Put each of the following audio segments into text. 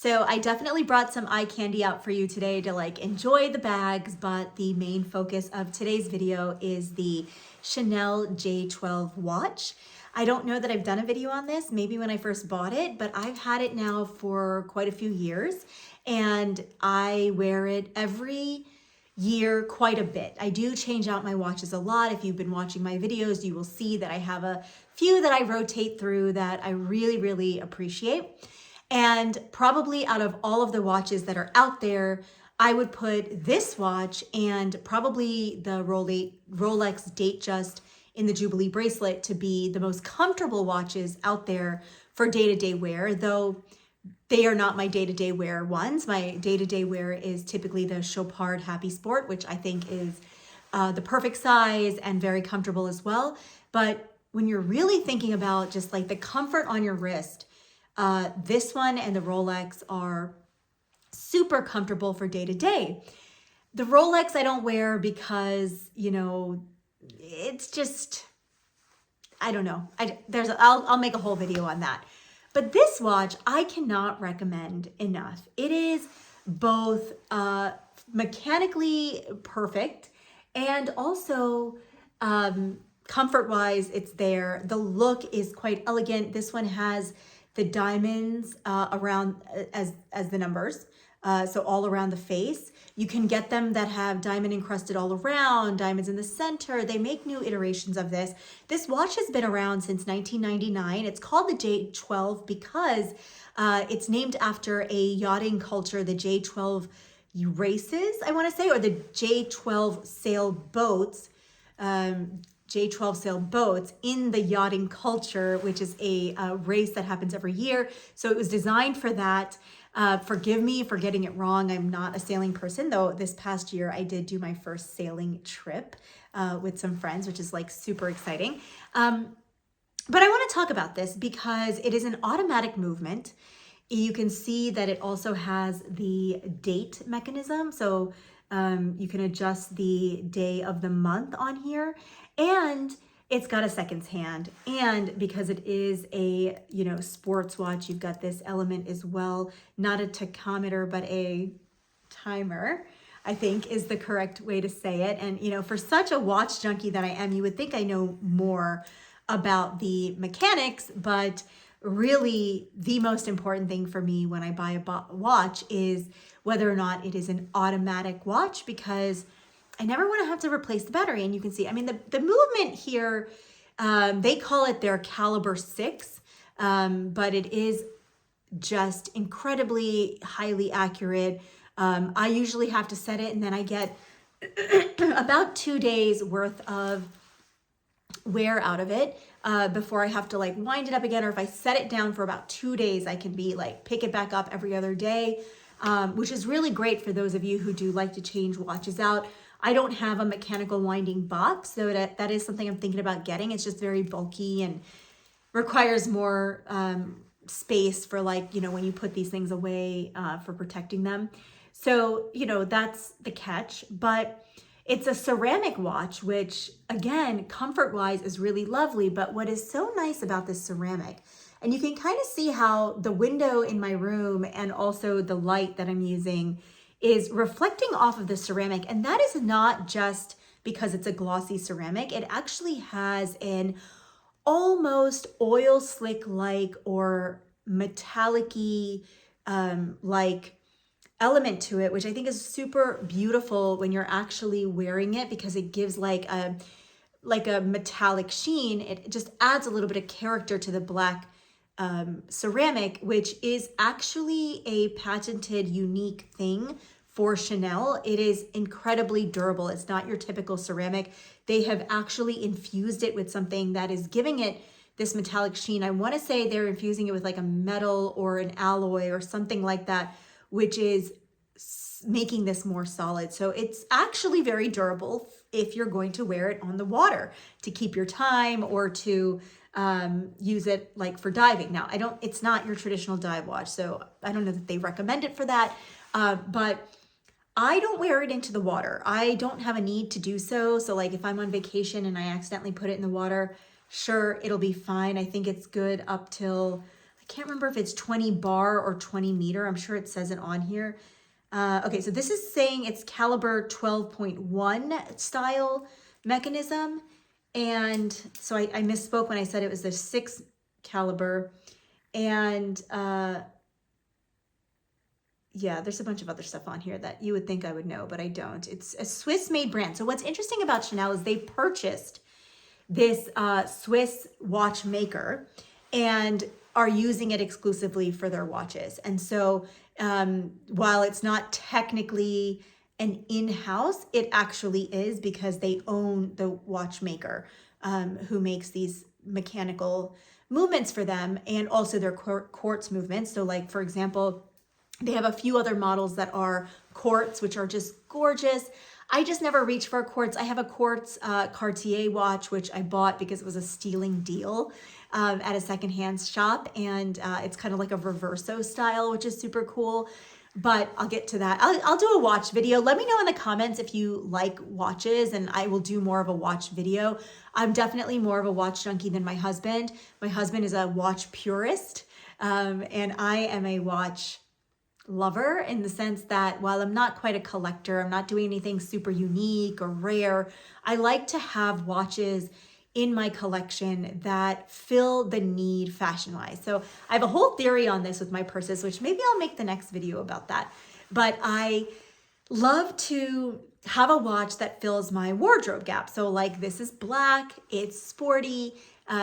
So I definitely brought some eye candy out for you today to like enjoy the bags, but the main focus of today's video is the Chanel J12 watch. I don't know that I've done a video on this, maybe when I first bought it, but I've had it now for quite a few years and I wear it every year quite a bit. I do change out my watches a lot. If you've been watching my videos, you will see that I have a few that I rotate through that I really appreciate. And probably out of all of the watches that are out there, I would put this watch and probably the Rolex Datejust in the Jubilee bracelet to be the most comfortable watches out there for day-to-day wear, though they are not my day-to-day wear ones. My day-to-day wear is typically the Chopard Happy Sport, which I think is the perfect size and very comfortable as well. But when you're really thinking about just like the comfort on your wrist, this one and the Rolex are super comfortable for day to day. The Rolex I don't wear because, you know, it's just, I don't know. I'll make a whole video on that. But this watch I cannot recommend enough. It is both mechanically perfect and also comfort-wise, it's there. The look is quite elegant. This one has the diamonds around as the numbers, so all around the face. You can get them that have diamond encrusted all around, diamonds in the center. They make new iterations of this. This watch has been around since 1999. It's called the J12 because it's named after a yachting culture, the J12 races, I want to say, or the J12 sailboats. J12 sailboats in the yachting culture, which is a race that happens every year. So it was designed for that. Forgive me for getting it wrong. I'm not a sailing person, though this past year I did do my first sailing trip with some friends, which is like super exciting. But I want to talk about this because it is an automatic movement. You can see that it also has the date mechanism. So you can adjust the day of the month on here. And it's got a seconds hand. And because it is a, you know, sports watch, you've got this element as well, not a tachometer, but a timer, I think is the correct way to say it. And, you know, for such a watch junkie that I am, you would think I know more about the mechanics, but really the most important thing for me when I buy a watch is whether or not it is an automatic watch, because I never want to have to replace the battery. And you can see, I mean, the movement here, they call it their caliber 6, but it is just incredibly highly accurate. I usually have to set it and then I get about 2 days worth of wear out of it before I have to like wind it up again. Or if I set it down for about 2 days, I can be like, pick it back up every other day, which is really great for those of you who do like to change watches out. I don't have a mechanical winding box, so that is something I'm thinking about getting. It's just very bulky and requires more space for, like, you know, when you put these things away for protecting them. So, you know, that's the catch. But it's a ceramic watch, which again, comfort-wise is really lovely. But what is so nice about this ceramic, and you can kind of see how the window in my room and also the light that I'm using is reflecting off of the ceramic. And that is not just because it's a glossy ceramic. It actually has an almost oil slick-like or metallic-y like element to it, which I think is super beautiful when you're actually wearing it, because it gives like a metallic sheen. It just adds a little bit of character to the black ceramic, which is actually a patented unique thing for Chanel. It is incredibly durable. It's not your typical ceramic. They have actually infused it with something that is giving it this metallic sheen. I want to say they're infusing it with like a metal or an alloy or something like that, which is making this more solid. So it's actually very durable if you're going to wear it on the water to keep your time or to use it like for diving. Now, it's not your traditional dive watch, so I don't know that they recommend it for that, but I don't wear it into the water. I don't have a need to do so. So like if I'm on vacation and I accidentally put it in the water, sure, it'll be fine. I think it's good up till can't remember if it's 20 bar or 20 meter. I'm sure it says it on here. Okay, so this is saying it's caliber 12.1 style mechanism. And so I misspoke when I said it was the 6 caliber. And yeah, there's a bunch of other stuff on here that you would think I would know, but I don't. It's a Swiss-made brand. So what's interesting about Chanel is they purchased this Swiss watchmaker and are using it exclusively for their watches. And so while it's not technically an in-house, it actually is, because they own the watchmaker who makes these mechanical movements for them, and also their quartz movements. So like, for example, they have a few other models that are quartz, which are just gorgeous. I just never reach for a quartz. I have a quartz Cartier watch, which I bought because it was a stealing deal at a secondhand shop. And it's kind of like a Reverso style, which is super cool. But I'll get to that. I'll do a watch video. Let me know in the comments if you like watches, and I will do more of a watch video. I'm definitely more of a watch junkie than my husband. My husband is a watch purist, and I am a watch lover, in the sense that while I'm not quite a collector, I'm not doing anything super unique or rare, I like to have watches in my collection that fill the need fashion-wise. So I have a whole theory on this with my purses, which maybe I'll make the next video about that. But I love to have a watch that fills my wardrobe gap. So like, this is black, it's sporty.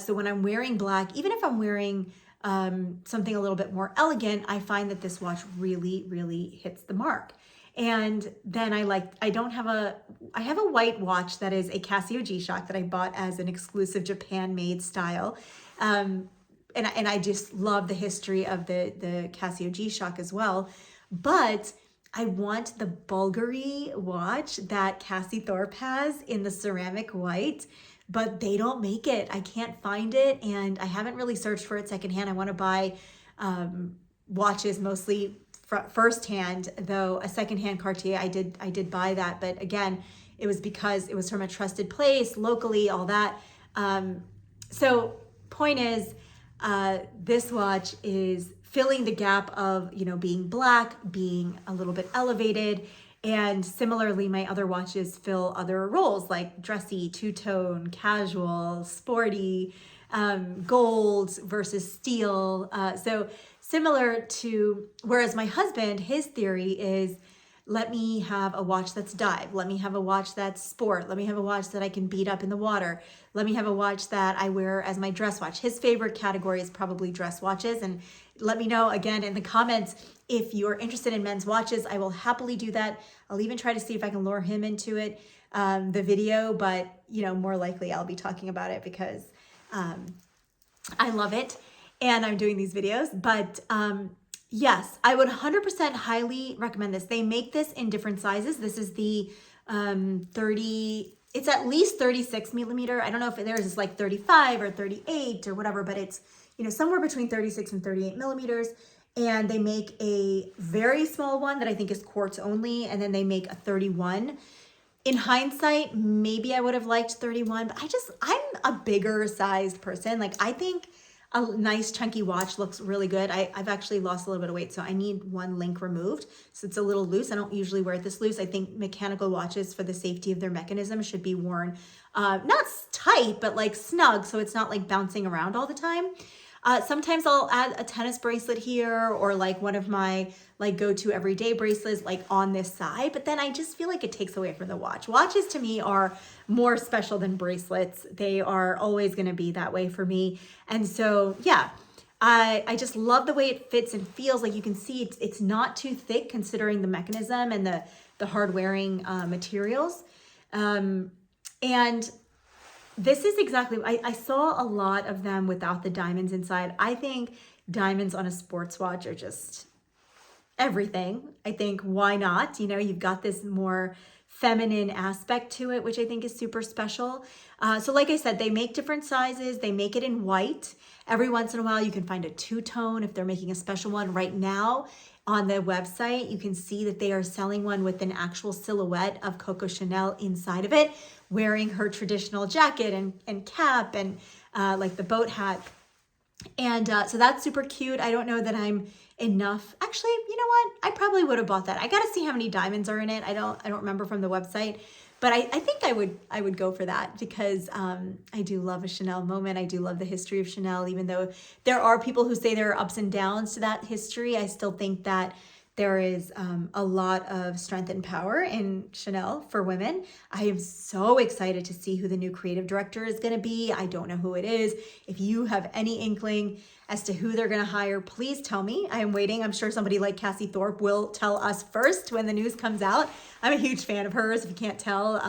So when I'm wearing black, even if I'm wearing something a little bit more elegant, I find that this watch really, really hits the mark. And then I have a white watch that is a Casio G-Shock that I bought as an exclusive Japan-made style. And I just love the history of the Casio G-Shock as well. But I want the Bulgari watch that Cassie Thorpe has in the ceramic white, but they don't make it. I can't find it, and I haven't really searched for it secondhand. I want to buy watches mostly firsthand, though a secondhand Cartier, I did buy that, but again, it was because it was from a trusted place, locally, all that. So point is, this watch is filling the gap of, you know, being black, being a little bit elevated. And similarly, my other watches fill other roles like dressy, two-tone, casual, sporty, gold versus steel. So similar to, whereas my husband, his theory is, let me have a watch that's dive. Let me have a watch that's sport. Let me have a watch that I can beat up in the water. Let me have a watch that I wear as my dress watch. His favorite category is probably dress watches. And let me know again in the comments if you're interested in men's watches. I will happily do that. I'll even try to see if I can lure him into it, the video, but you know, more likely I'll be talking about it because I love it and I'm doing these videos. But yes, I would 100% highly recommend this. They make this in different sizes. This is the 30, it's at least 36 millimeter. I don't know if theirs is like 35 or 38 or whatever, but it's, you know, somewhere between 36 and 38 millimeters. And they make a very small one that I think is quartz only. And then they make a 31. In hindsight, maybe I would have liked 31, but I'm a bigger sized person. Like, I think a nice chunky watch looks really good. I've actually lost a little bit of weight, so I need one link removed. So it's a little loose. I don't usually wear it this loose. I think mechanical watches, for the safety of their mechanism, should be worn not tight, but like snug, so it's not like bouncing around all the time. Sometimes I'll add a tennis bracelet here, or like one of my like go-to everyday bracelets like on this side, but then I just feel like it takes away from the watch. Watches to me are more special than bracelets. They are always going to be that way for me. And so, yeah, I just love the way it fits and feels. Like, you can see it's not too thick considering the mechanism and the hard wearing materials. And this is exactly, I saw a lot of them without the diamonds inside. I think diamonds on a sports watch are just everything. I think, why not? You know, you've got this more feminine aspect to it, which I think is super special. So like I said, they make different sizes. They make it in white. Every once in a while, you can find a two-tone if they're making a special one. Right now on the website, you can see that they are selling one with an actual silhouette of Coco Chanel inside of it, wearing her traditional jacket and cap and like the boat hat. And so that's super cute. I don't know that I'm enough. Actually, you know what? I probably would have bought that. I got to see how many diamonds are in it. I don't remember from the website, but I think I would go for that because I do love a Chanel moment. I do love the history of Chanel, even though there are people who say there are ups and downs to that history. I still think that there is a lot of strength and power in Chanel for women. I am so excited to see who the new creative director is going to be. I don't know who it is. If you have any inkling as to who they're going to hire, please tell me. I am waiting. I'm sure somebody like Cassie Thorpe will tell us first when the news comes out. I'm a huge fan of hers, if you can't tell.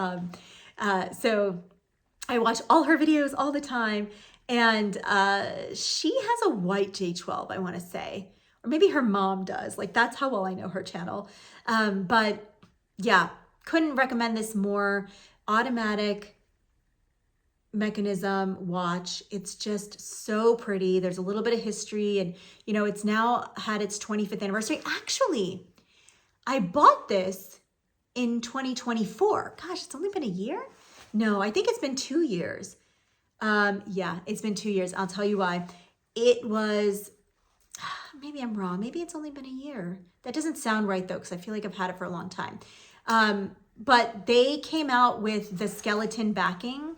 So I watch all her videos all the time. And she has a white J12, I want to say. Or maybe her mom does. Like, that's how well I know her channel. But yeah, couldn't recommend this more. Automatic mechanism watch. It's just so pretty. There's a little bit of history, and you know, it's now had its 25th anniversary. Actually, I bought this in 2024. Gosh, it's only been a year? No, I think it's been 2 years. Yeah, it's been 2 years. I'll tell you why. It was, maybe I'm wrong. Maybe it's only been a year. That doesn't sound right though, because I feel like I've had it for a long time. But they came out with the skeleton backing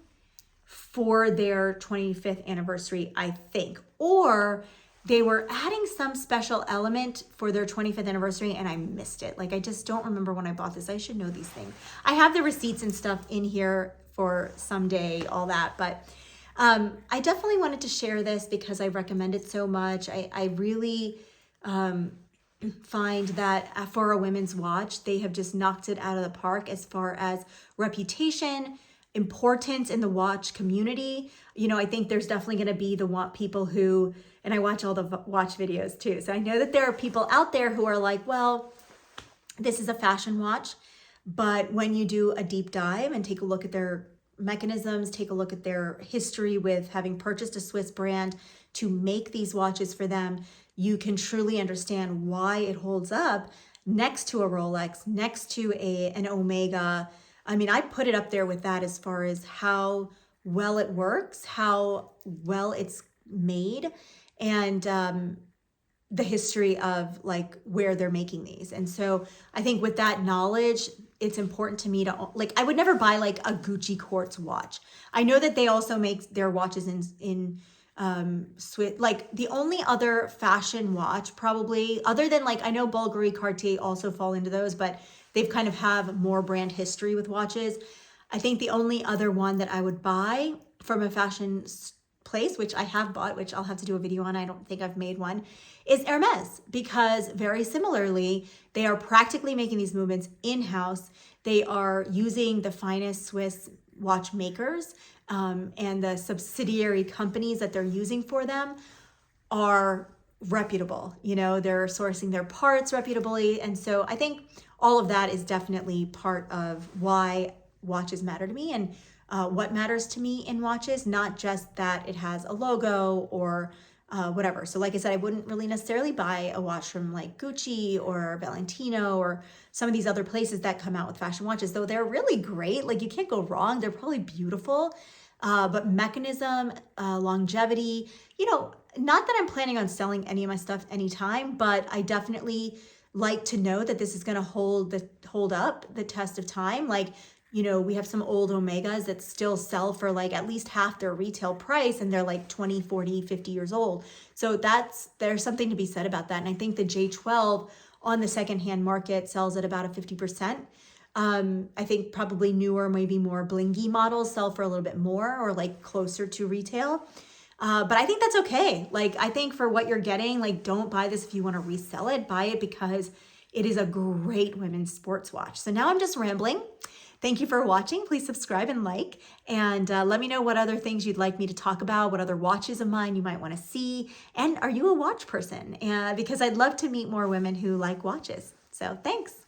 for their 25th anniversary, I think. Or they were adding some special element for their 25th anniversary and I missed it. Like, I just don't remember when I bought this. I should know these things. I have the receipts and stuff in here for someday, all that. But I definitely wanted to share this because I recommend it so much. I really find that for a women's watch, they have just knocked it out of the park as far as reputation, importance in the watch community. You know, I think there's definitely going to be the people who, and I watch all the watch videos too. So I know that there are people out there who are like, well, this is a fashion watch. But when you do a deep dive and take a look at their mechanisms, take a look at their history with having purchased a Swiss brand to make these watches for them, you can truly understand why it holds up next to a Rolex, next to an Omega. I mean, I put it up there with that as far as how well it works, how well it's made, and the history of like where they're making these. And so I think with that knowledge, it's important to me to, like, I would never buy like a Gucci quartz watch. I know that they also make their watches in Swiss. Like, the only other fashion watch probably, other than like, I know Bulgari, Cartier also fall into those, but they've kind of have more brand history with watches. I think the only other one that I would buy from a fashion place, which I have bought, which I'll have to do a video on, I don't think I've made one, is Hermes, because very similarly, they are practically making these movements in-house. They are using the finest Swiss watchmakers, and the subsidiary companies that they're using for them are reputable. You know, they're sourcing their parts reputably. And so I think all of that is definitely part of why watches matter to me, and what matters to me in watches, not just that it has a logo or whatever. So like I said, I wouldn't really necessarily buy a watch from like Gucci or Valentino or some of these other places that come out with fashion watches, though they're really great. Like, you can't go wrong. They're probably beautiful. But mechanism, longevity, you know, not that I'm planning on selling any of my stuff anytime, but I definitely like to know that this is going to hold up the test of time. Like, you know, we have some old Omegas that still sell for like at least half their retail price, and they're like 20, 40, 50 years old. So there's something to be said about that. And I think the J12 on the secondhand market sells at about a 50%. I think probably newer, maybe more blingy models sell for a little bit more, or like closer to retail. But I think that's okay. Like, I think for what you're getting, like, don't buy this if you want to resell it. Buy it because it is a great women's sports watch. So now I'm just rambling. Thank you for watching. Please subscribe and like, and let me know what other things you'd like me to talk about, what other watches of mine you might want to see. And are you a watch person? Because I'd love to meet more women who like watches. So thanks.